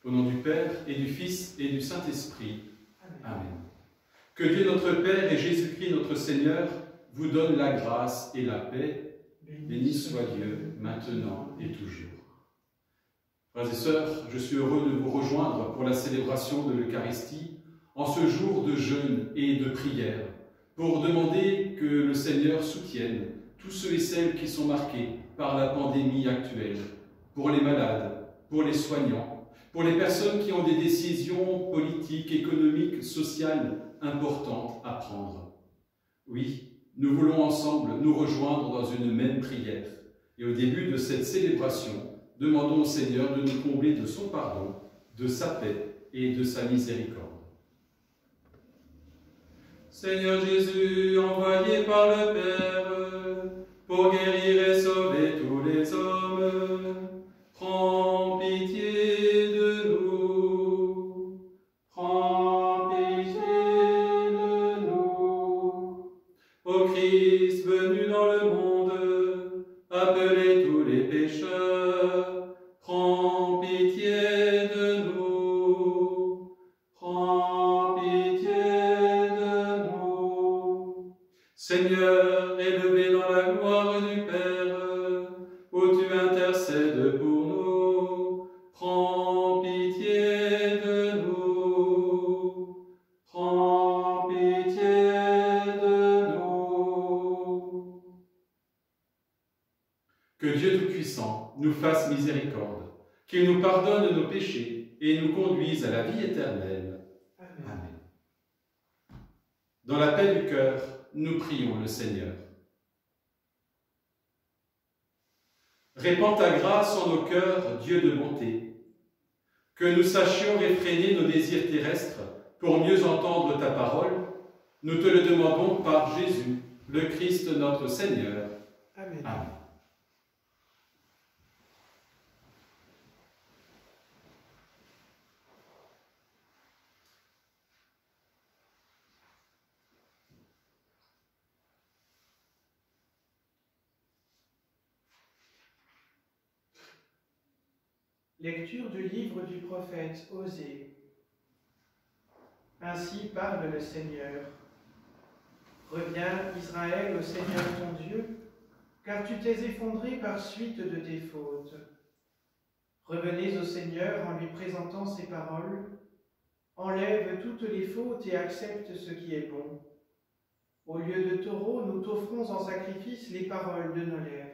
Au nom du Père, et du Fils, et du Saint-Esprit. Amen. Que Dieu notre Père et Jésus-Christ notre Seigneur vous donne la grâce et la paix. Béni soit Dieu, maintenant et toujours. Frères et sœurs, je suis heureux de vous rejoindre pour la célébration de l'Eucharistie en ce jour de jeûne et de prière, pour demander que le Seigneur soutienne tous ceux et celles qui sont marqués par la pandémie actuelle, pour les malades, pour les soignants, pour les personnes qui ont des décisions politiques, économiques, sociales importantes à prendre. Oui, nous voulons ensemble nous rejoindre dans une même prière. Et au début de cette célébration, demandons au Seigneur de nous combler de son pardon, de sa paix et de sa miséricorde. Seigneur Jésus, envoyé par le Père, pour guérir et sauver tous les hommes, prends pitié de nous. Prends pitié de nous. Ô Christ venu dans le monde, appelez tous les pécheurs, prends pitié de nous. Prends pitié de nous. Seigneur, élevé dans la gloire du Père, où tu intercèdes pour nous, prends pitié de nous. Prends pitié de nous. Que Dieu Tout-Puissant nous fasse miséricorde, qu'il nous pardonne nos péchés et nous conduise à la vie éternelle. Amen. Dans la paix du cœur, nous prions le Seigneur. Répands ta grâce en nos cœurs, Dieu de bonté, que nous sachions réfréner nos désirs terrestres pour mieux entendre ta parole. Nous te le demandons par Jésus, le Christ notre Seigneur. Amen. Amen. Lecture du livre du prophète Osée. Ainsi parle le Seigneur. Reviens, Israël, au Seigneur ton Dieu, car tu t'es effondré par suite de tes fautes. Revenez au Seigneur en lui présentant ses paroles. Enlève toutes les fautes et accepte ce qui est bon. Au lieu de taureaux, nous t'offrons en sacrifice les paroles de nos lèvres.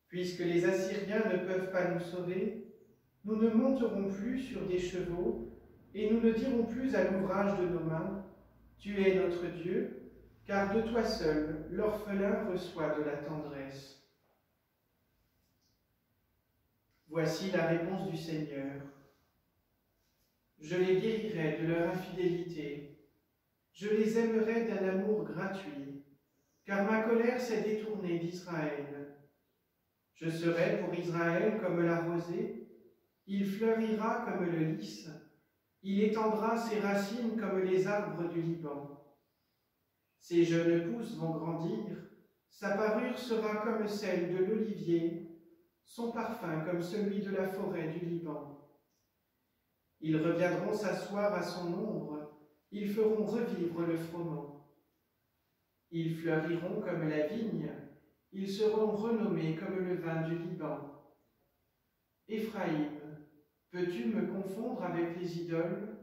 Puisque les Assyriens ne peuvent pas nous sauver, nous ne monterons plus sur des chevaux et nous ne dirons plus à l'ouvrage de nos mains, « Tu es notre Dieu », car de toi seul, l'orphelin reçoit de la tendresse. Voici la réponse du Seigneur. Je les guérirai de leur infidélité, je les aimerai d'un amour gratuit, car ma colère s'est détournée d'Israël. Je serai pour Israël comme la rosée, il fleurira comme le lys, il étendra ses racines comme les arbres du Liban. Ses jeunes pousses vont grandir, sa parure sera comme celle de l'olivier, son parfum comme celui de la forêt du Liban. Ils reviendront s'asseoir à son ombre, ils feront revivre le froment. Ils fleuriront comme la vigne, ils seront renommés comme le vin du Liban. Éphraïm, peux-tu me confondre avec les idoles?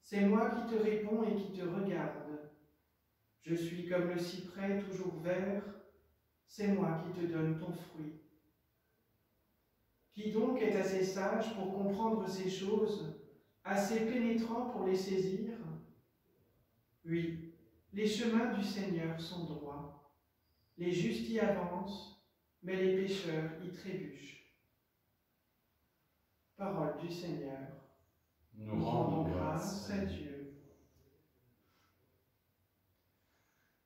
C'est moi qui te réponds et qui te regarde. Je suis comme le cyprès toujours vert, c'est moi qui te donne ton fruit. Qui donc est assez sage pour comprendre ces choses, assez pénétrant pour les saisir? Oui, les chemins du Seigneur sont droits. Les justes y avancent, mais les pécheurs y trébuchent. Parole du Seigneur. Nous rendons grâce à Dieu.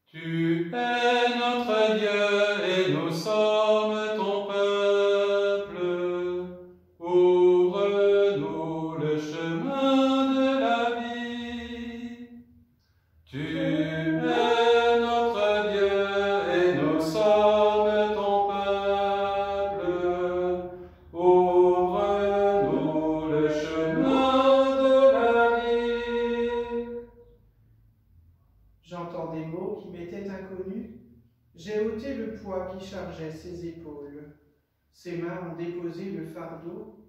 Tu es notre Dieu et nous sommes ton peuple. Ouvre-nous le chemin de la vie. Tu es notre Dieu et nous sommes ton peuple. Ouvre-nous ôté le poids qui chargeait ses épaules. Ses mains ont déposé le fardeau.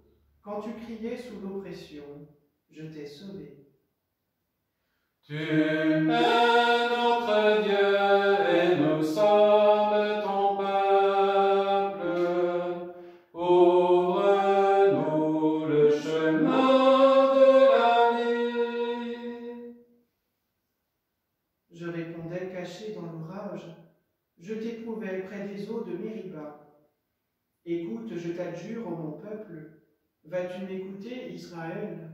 Quand tu criais sous l'oppression, je t'ai sauvé. Tu es notre Dieu et nous sommes ton peuple. Ouvre-nous le chemin de la vie. Je répondais caché dans l'orage. Je t'éprouvais près des eaux de Mériba. Écoute, je t'adjure, ô mon peuple. Vas-tu m'écouter, Israël?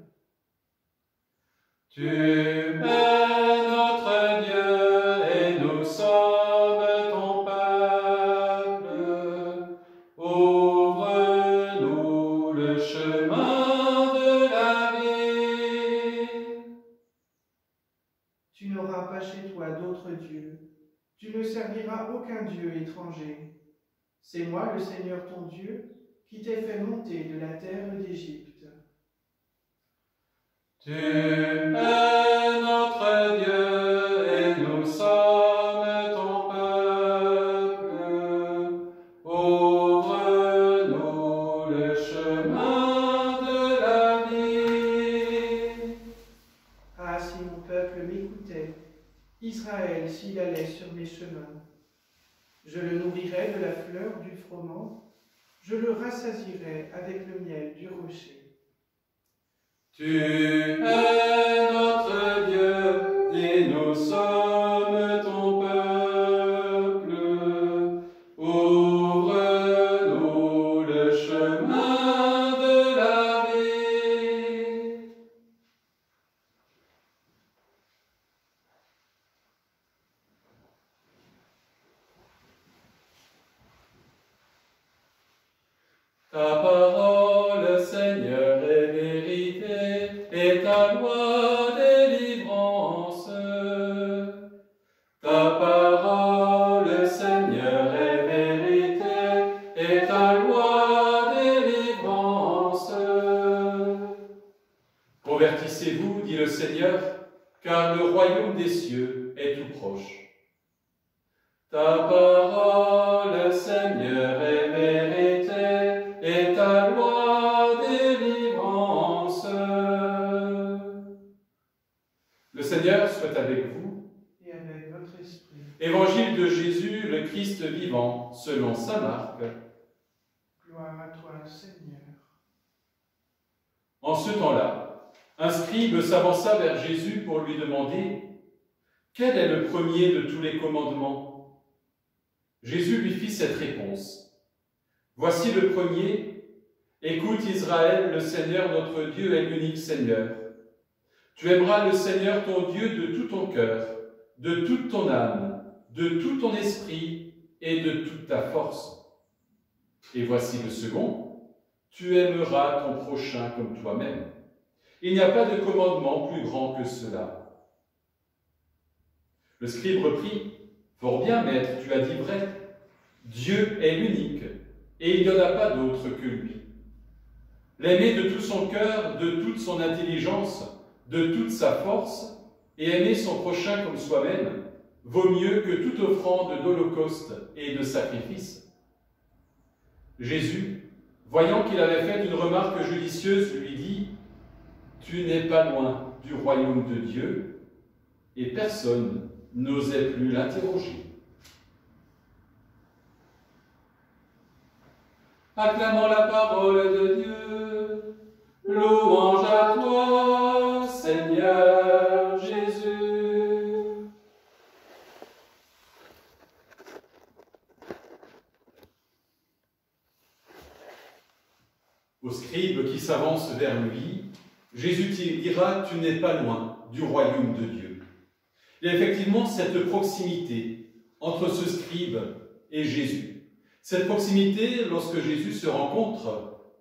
Tu es notre Dieu et nous sommes ton peuple. Ouvre-nous le chemin de la vie. Tu n'auras pas chez toi d'autre Dieu. Tu ne serviras aucun Dieu étranger. C'est moi, le Seigneur ton Dieu, qui t'ai fait monter de la terre d'Égypte. Tu es notre Dieu et nous sommes ton peuple. Ouvre-nous le chemin de la vie. Ah, si mon peuple m'écoutait, Israël s'il allait sur mes chemins, je le nourrirais de la fleur du froment, je le rassasierais avec le miel du rocher. Tu es notre Dieu et nous sommes ton peuple. Ouvre-nous le chemin de la vie. Ta parole, Seigneur, est vérité, et ta loi délivrance. Ta parole, Seigneur, est vérité, et ta loi délivrance. Convertissez-vous, dit le Seigneur, car le royaume des cieux est tout proche. Ta parole, Seigneur, est vérité, et ta loi délivrance. Le Seigneur soit avec vous. Et avec votre esprit. Évangile de Jésus, le Christ vivant, selon saint Marc. Gloire à toi, Seigneur. En ce temps-là, un scribe s'avança vers Jésus pour lui demander « Quel est le premier de tous les commandements ?» Jésus lui fit cette réponse. « Voici le premier. Écoute Israël, le Seigneur notre Dieu est l'unique Seigneur. Tu aimeras le Seigneur ton Dieu de tout ton cœur, de toute ton âme, de tout ton esprit et de toute ta force. Et voici le second. Tu aimeras ton prochain comme toi-même. Il n'y a pas de commandement plus grand que cela. » Le scribe reprit. « Fort bien, maître, tu as dit vrai. Dieu est l'unique, et il n'y en a pas d'autre que lui. L'aimer de tout son cœur, de toute son intelligence, de toute sa force, et aimer son prochain comme soi-même, vaut mieux que toute offrande d'holocauste et de sacrifice. » Jésus, voyant qu'il avait fait une remarque judicieuse, lui dit « Tu n'es pas loin du royaume de Dieu. » Et personne n'osait plus l'interroger. Acclamons la parole de Dieu. Louange à toi, Seigneur Jésus. Au scribe qui s'avance vers lui, Jésus dira « Tu n'es pas loin du royaume de Dieu ». Il y a effectivement cette proximité entre ce scribe et Jésus. Cette proximité, lorsque Jésus se rend compte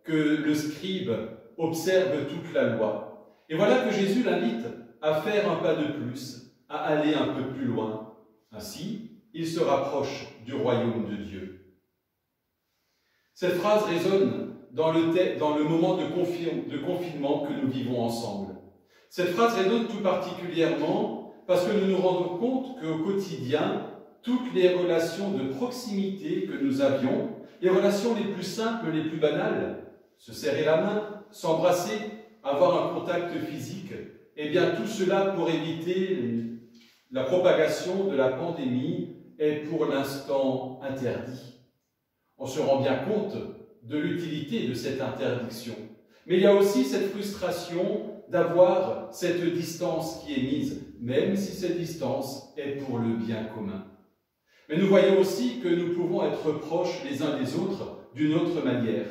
que le scribe observe toute la loi. Et voilà que Jésus l'invite à faire un pas de plus, à aller un peu plus loin. Ainsi, il se rapproche du royaume de Dieu. Cette phrase résonne dans le moment de confinement que nous vivons ensemble. Cette phrase résonne tout particulièrement parce que nous nous rendons compte qu'au quotidien, toutes les relations de proximité que nous avions, les relations les plus simples, les plus banales, se serrer la main, s'embrasser, avoir un contact physique, eh bien tout cela pour éviter la propagation de la pandémie est pour l'instant interdit. On se rend bien compte de l'utilité de cette interdiction. Mais il y a aussi cette frustration d'avoir cette distance qui est mise, même si cette distance est pour le bien commun. Mais nous voyons aussi que nous pouvons être proches les uns des autres d'une autre manière.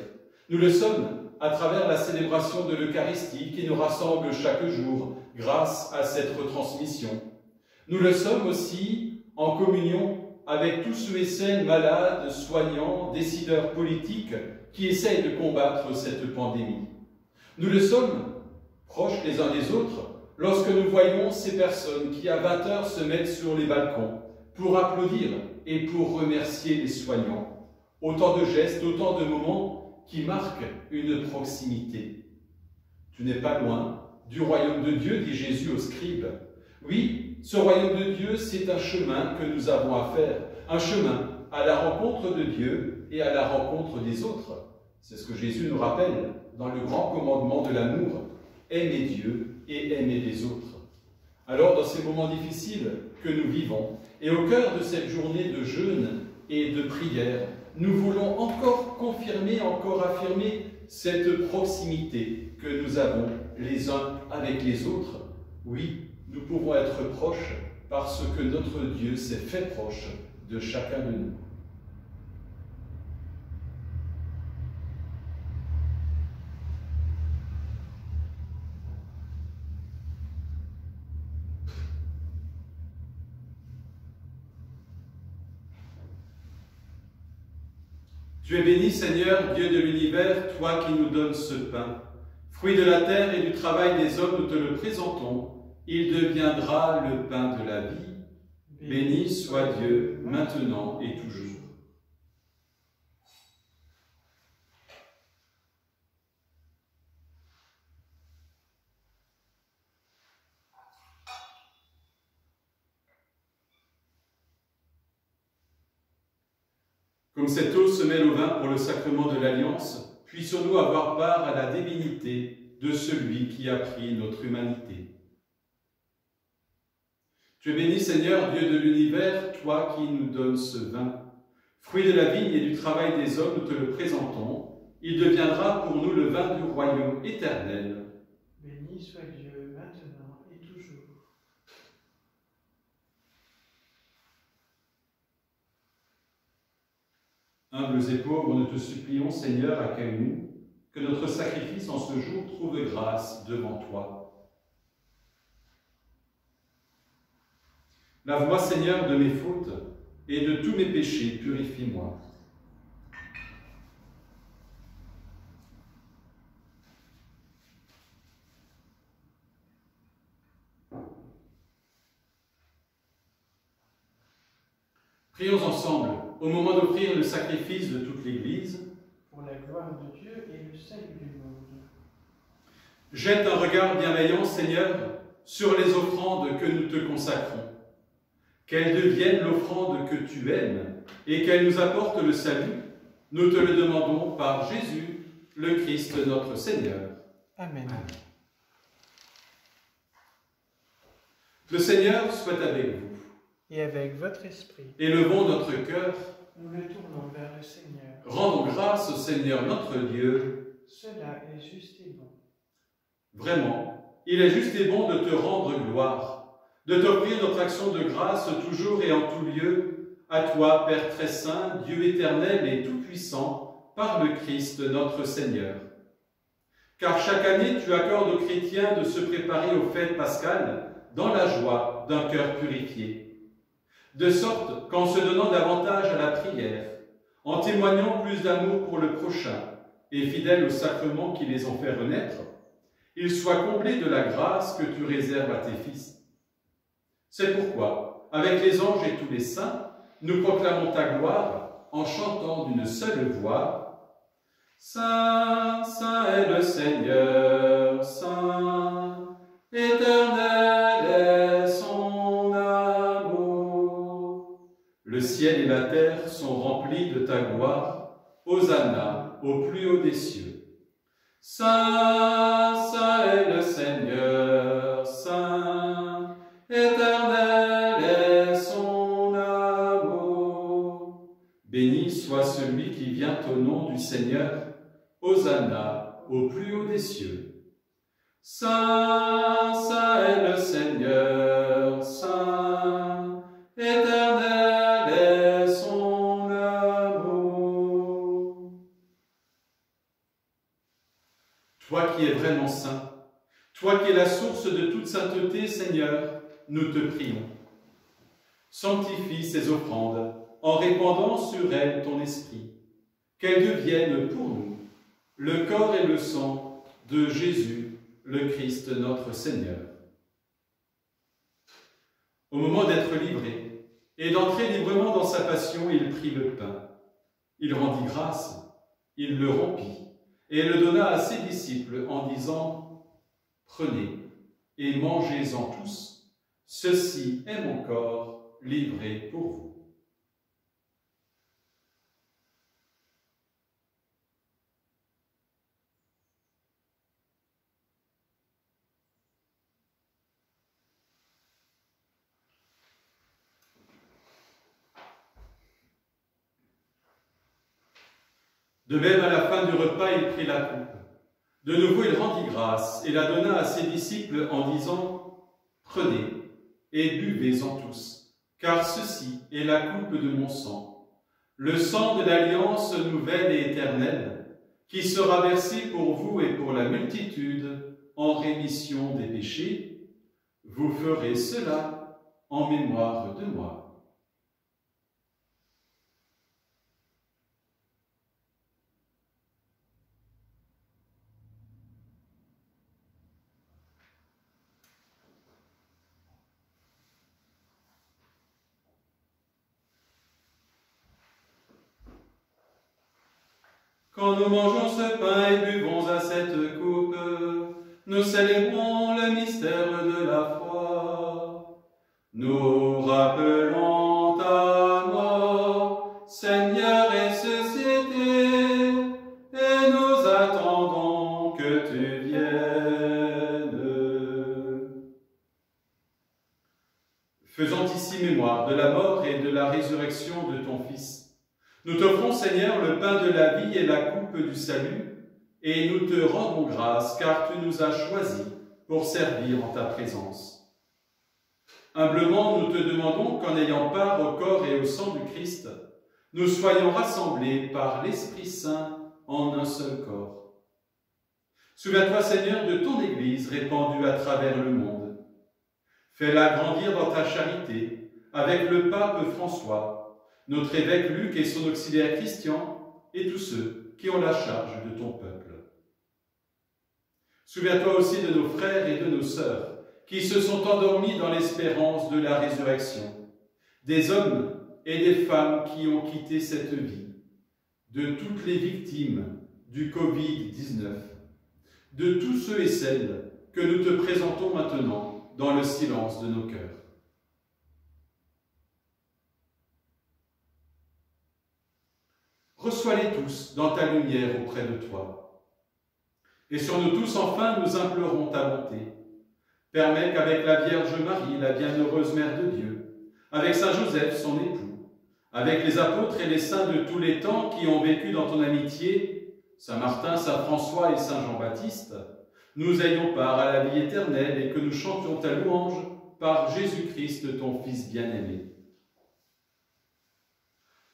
Nous le sommes à travers la célébration de l'Eucharistie qui nous rassemble chaque jour grâce à cette retransmission. Nous le sommes aussi en communion avec tous ceux et celles malades, soignants, décideurs politiques qui essayent de combattre cette pandémie. Nous le sommes proches les uns des autres lorsque nous voyons ces personnes qui à 20 h se mettent sur les balcons pour applaudir et pour remercier les soignants. Autant de gestes, autant de moments qui marquent une proximité. Tu n'es pas loin du royaume de Dieu, dit Jésus aux scribes. Oui, ce royaume de Dieu, c'est un chemin que nous avons à faire, un chemin à la rencontre de Dieu et à la rencontre des autres. C'est ce que Jésus nous rappelle dans le grand commandement de l'amour, aimer Dieu et aimer les autres. Alors, dans ces moments difficiles que nous vivons, et au cœur de cette journée de jeûne et de prière, nous voulons encore confirmer, encore affirmer cette proximité que nous avons les uns avec les autres. Oui, nous pouvons être proches parce que notre Dieu s'est fait proche de chacun de nous. Tu es béni, Seigneur, Dieu de l'univers, toi qui nous donnes ce pain. Fruit de la terre et du travail des hommes, nous te le présentons. Il deviendra le pain de la vie. Béni soit Dieu, maintenant et toujours. Comme cette eau se mêle au vin pour le sacrement de l'Alliance, puissions-nous avoir part à la divinité de celui qui a pris notre humanité. Tu es béni, Seigneur, Dieu de l'univers, toi qui nous donnes ce vin. Fruit de la vigne et du travail des hommes, nous te le présentons. Il deviendra pour nous le vin du royaume éternel. Béni soit Dieu, maintenant et toujours. Humbles et pauvres, nous te supplions, Seigneur, accueille-nous, que notre sacrifice en ce jour trouve grâce devant toi. Lave-moi, Seigneur, de mes fautes et de tous mes péchés, purifie-moi. Prions ensemble, au moment d'offrir le sacrifice de toute l'Église, pour la gloire de Dieu et le salut du monde. Jette un regard bienveillant, Seigneur, sur les offrandes que nous te consacrons. Qu'elles deviennent l'offrande que tu aimes et qu'elles nous apportent le salut. Nous te le demandons par Jésus, le Christ notre Seigneur. Amen. Le Seigneur soit avec vous. Et avec votre esprit. Élevons notre cœur. Nous le tournons vers le Seigneur. Rendons grâce au Seigneur notre Dieu. Cela est juste et bon. Vraiment, il est juste et bon de te rendre gloire, de t'offrir notre action de grâce toujours et en tout lieu, à toi, Père très saint, Dieu éternel et tout-puissant, par le Christ notre Seigneur. Car chaque année, tu accordes aux chrétiens de se préparer aux fêtes pascales dans la joie d'un cœur purifié. De sorte qu'en se donnant davantage à la prière, en témoignant plus d'amour pour le prochain et fidèles aux sacrements qui les ont fait renaître, ils soient comblés de la grâce que tu réserves à tes fils. C'est pourquoi, avec les anges et tous les saints, nous proclamons ta gloire en chantant d'une seule voix « Saint, saint est le Seigneur, saint, éternel est son amour. ciel et la terre sont remplis de ta gloire. Hosanna au plus haut des cieux. Saint, saint est le Seigneur, saint, éternel est son amour. Béni soit celui qui vient au nom du Seigneur. Hosanna au plus haut des cieux. Saint, saint est le Seigneur, saint, éternel est son amour. Toi qui es vraiment saint, toi qui es la source de toute sainteté, Seigneur, nous te prions. Sanctifie ces offrandes en répandant sur elles ton esprit, qu'elles deviennent pour nous le corps et le sang de Jésus, le Christ notre Seigneur. Au moment d'être livré et d'entrer librement dans sa passion, il prit le pain. Il rendit grâce, il le rompit et le donna à ses disciples en disant « Prenez et mangez-en tous, ceci est mon corps livré pour vous. » De même, à la fin du repas, il prit la coupe. De nouveau, il rendit grâce et la donna à ses disciples en disant « Prenez et buvez-en tous, car ceci est la coupe de mon sang, le sang de l'alliance nouvelle et éternelle, qui sera versé pour vous et pour la multitude en rémission des péchés. Vous ferez cela en mémoire de moi. » Quand nous mangeons ce pain et buvons à cette coupe, nous célébrons le mystère de la foi. Nous rappelons ta mort, Seigneur, et ressuscité, et nous attendons que tu viennes. Faisons ici mémoire de la mort et de la résurrection de ton Fils. Nous t'offrons, Seigneur, le pain de la vie et la coupe du salut, et nous te rendons grâce, car tu nous as choisis pour servir en ta présence. Humblement, nous te demandons qu'en ayant part au corps et au sang du Christ, nous soyons rassemblés par l'Esprit Saint en un seul corps. Souviens-toi, Seigneur, de ton Église répandue à travers le monde. Fais-la grandir dans ta charité, avec le pape François, notre évêque Luc et son auxiliaire Christian, et tous ceux qui ont la charge de ton peuple. Souviens-toi aussi de nos frères et de nos sœurs, qui se sont endormis dans l'espérance de la résurrection, des hommes et des femmes qui ont quitté cette vie, de toutes les victimes du Covid-19, de tous ceux et celles que nous te présentons maintenant dans le silence de nos cœurs. Reçois-les tous dans ta lumière auprès de toi. Et sur nous tous, enfin, nous implorons ta bonté. Permets qu'avec la Vierge Marie, la bienheureuse Mère de Dieu, avec Saint Joseph, son époux, avec les apôtres et les saints de tous les temps qui ont vécu dans ton amitié, Saint Martin, Saint François et Saint Jean-Baptiste, nous ayons part à la vie éternelle et que nous chantions ta louange par Jésus-Christ, ton Fils bien-aimé.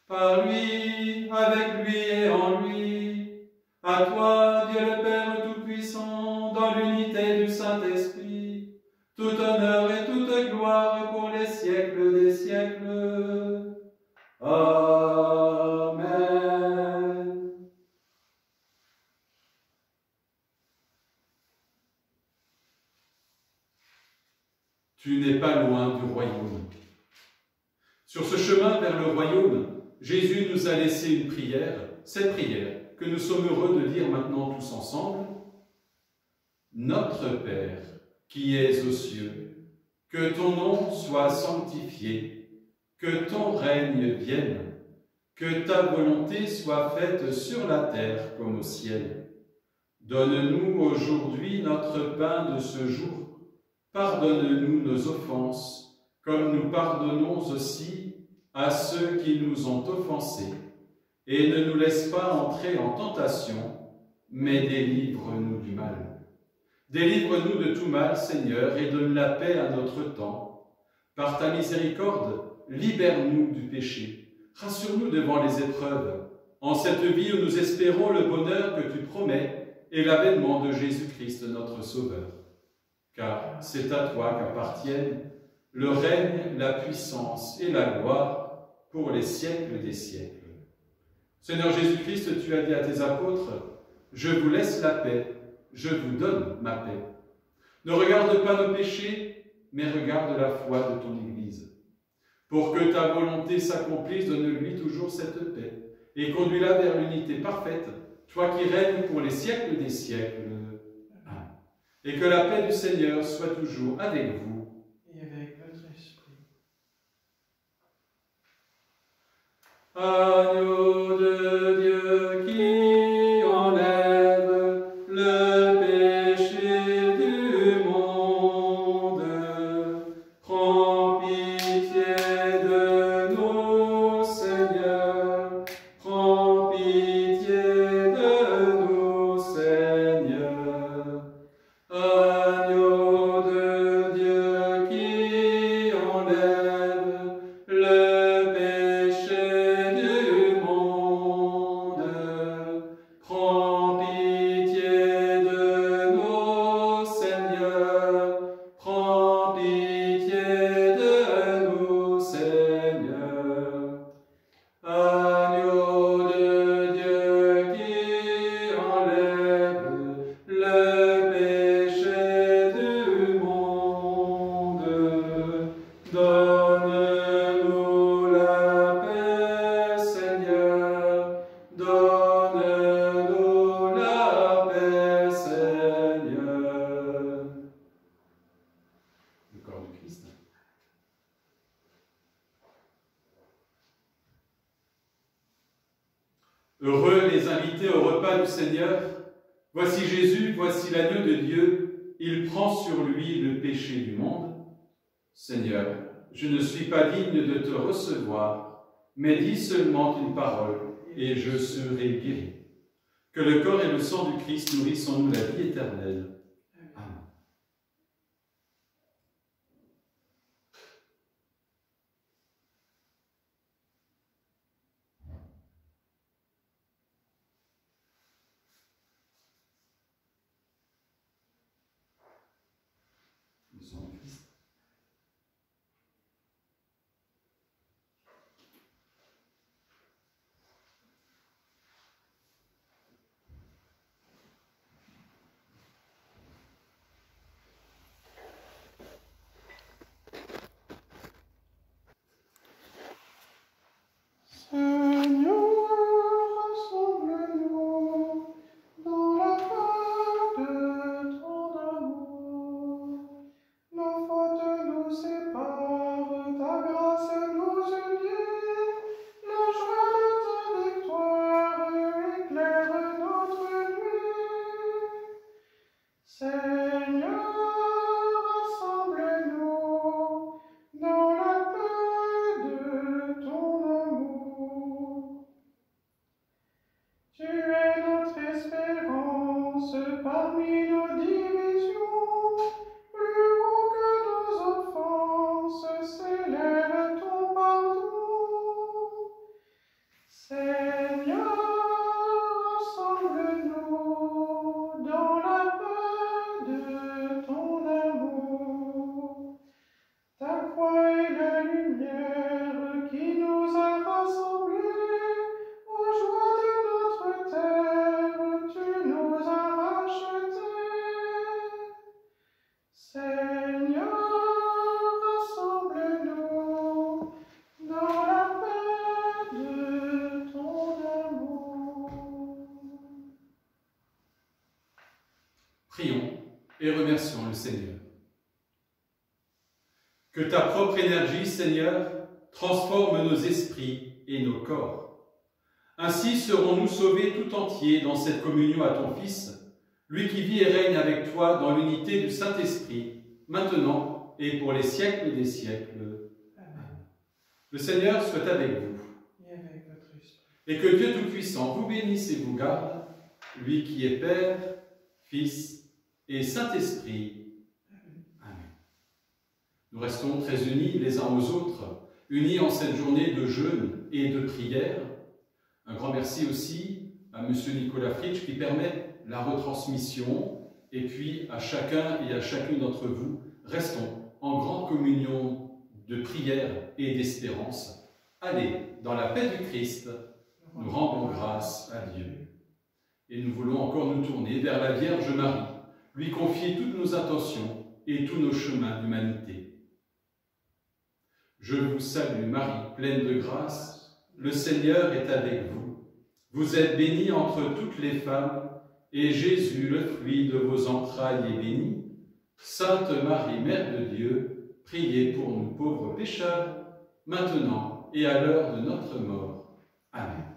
Par lui, avec lui et en lui, à toi, Dieu le Père Tout-Puissant, dans l'unité du Saint-Esprit, tout honneur et toute gloire pour les siècles des siècles. Amen. Tu n'es pas loin du royaume. Sur ce chemin vers le royaume, Jésus nous a laissé une prière, cette prière que nous sommes heureux de dire maintenant tous ensemble. Notre Père, qui es aux cieux, que ton nom soit sanctifié, que ton règne vienne, que ta volonté soit faite sur la terre comme au ciel. Donne-nous aujourd'hui notre pain de ce jour. Pardonne-nous nos offenses, comme nous pardonnons aussi à ceux qui nous ont offensés. Et ne nous laisse pas entrer en tentation, mais délivre-nous du mal. Délivre-nous de tout mal, Seigneur, et donne la paix à notre temps. Par ta miséricorde, libère-nous du péché. Rassure-nous devant les épreuves, en cette vie où nous espérons le bonheur que tu promets et l'avènement de Jésus-Christ, notre Sauveur. Car c'est à toi qu'appartiennent le règne, la puissance et la gloire pour les siècles des siècles. Seigneur Jésus-Christ, tu as dit à tes apôtres, « Je vous laisse la paix, je vous donne ma paix. » Ne regarde pas nos péchés, mais regarde la foi de ton Église. Pour que ta volonté s'accomplisse, donne-lui toujours cette paix et conduis-la vers l'unité parfaite, toi qui règnes pour les siècles des siècles. Amen. Et que la paix du Seigneur soit toujours avec vous. Et avec votre esprit. Agneau de Dieu qui enlève le péché du monde, prends pitié de nous, Seigneur, prends pitié de nous, Seigneur. Agneau de Dieu qui enlève le péché du monde, prends pitié de nous, Seigneur, prends pitié de nous, Seigneur. Agneau de Dieu qui enlève le péché du monde, donne-nous la paix, Seigneur, donne-nous la paix, Seigneur. Le corps du Christ. Heureux les invités au repas du Seigneur. Voici Jésus, voici l'agneau de Dieu. Il prend sur lui le péché du monde. Seigneur, je ne suis pas digne de te recevoir, mais dis seulement une parole, et je serai guéri. Que le corps et le sang du Christ nourrissent en nous la vie éternelle. Amen. Le sang du Christ. Seigneur, rassemble-nous dans la paix de ton amour. Nos fautes nous séparent, ta grâce nous unit. La joie de ta victoire éclaire notre nuit. Seigneur, rassemble-nous dans la paix de ton amour. Tu es notre espérance parmi nos divisions. Plus haut que nos offenses s'élève ton pardon. Seigneur, rassemble-nous dans la paix de ton amour. Ta croix est la lumière qui nous a rassemblés. Aux joies de notre terre, tu nous as rachetés. Seigneur, rassemble-nous dans la paix de ton amour. Prions et remercions le Seigneur. Que ta propre énergie, Seigneur, transforme nos esprits et nos corps. Ainsi serons-nous sauvés tout entiers dans cette communion à ton Fils, lui qui vit et règne avec toi dans l'unité du Saint-Esprit, maintenant et pour les siècles des siècles. Amen. Le Seigneur soit avec vous. Et avec votre esprit. Et que Dieu Tout-Puissant vous bénisse et vous garde, lui qui est Père, Fils et Saint-Esprit. Amen. Nous restons très unis les uns aux autres, unis en cette journée de jeûne et de prière. Un grand merci aussi à M. Nicolas Fritsch qui permet la retransmission, et puis à chacun et à chacune d'entre vous, restons en grande communion de prière et d'espérance. Allez, dans la paix du Christ, nous rendons grâce à Dieu. Et nous voulons encore nous tourner vers la Vierge Marie, lui confier toutes nos intentions et tous nos chemins d'humanité. Je vous salue Marie, pleine de grâce, le Seigneur est avec vous. Vous êtes bénie entre toutes les femmes, et Jésus, le fruit de vos entrailles, est béni. Sainte Marie, Mère de Dieu, priez pour nous pauvres pécheurs, maintenant et à l'heure de notre mort. Amen.